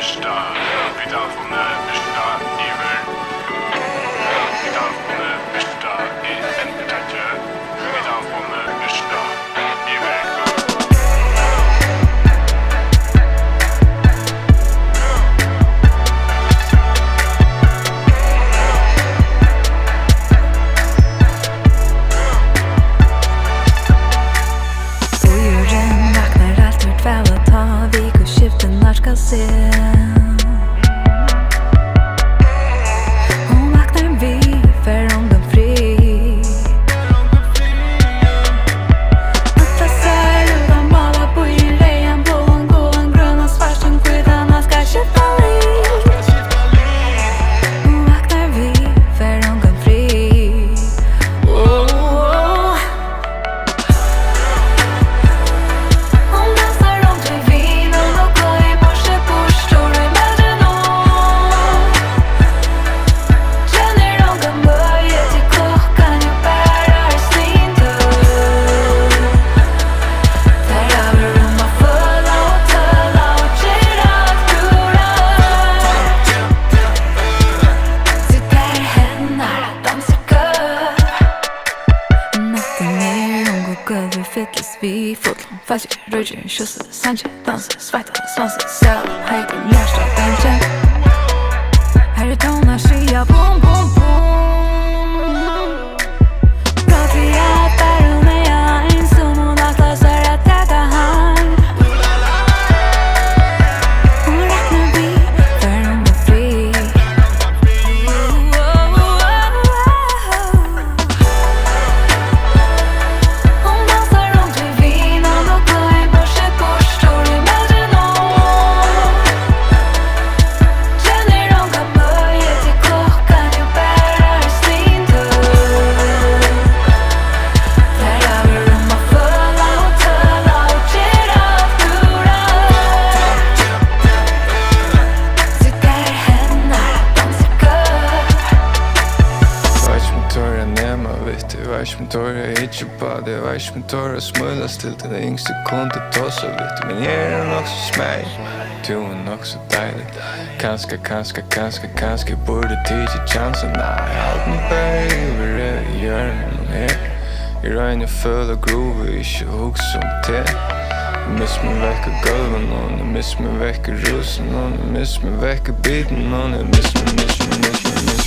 Besta, Peterfunne, Besta, Evil. Peterfunne, Besta, Endbetätte. Peterfunne, Besta, Evil. Ska se hon vaknar vi för om den fri Alla ser utan bara på i lejan blåan, gåan, gröna, svarsen, skyddarna ska skifta liv Hon vaknar vi för om den fri Hon dansar runt vid vinen och går i vi fotland, fast jag röjer, kysser, sanger, dansar, svajtar, svansar, säl, höjden, hjärsta, bänken Här är tonar, skria, boom, boom, boom Pratar jag där och när jag är en som hon aktar så att detta hand Hon räknar vi för hon var fri Torra ikke på det Veis med torra smullas til den yngste kunde tossa vitt Men jeg er nok så smeg Du er nok så deilig Kanskje burde tid til chansen Nei, alt med baby Ready gjør noe her I regner føler groove Ikke hugsa til Miss me vekk av gulven Miss me vekk av rusen Miss me vekk av biten Miss me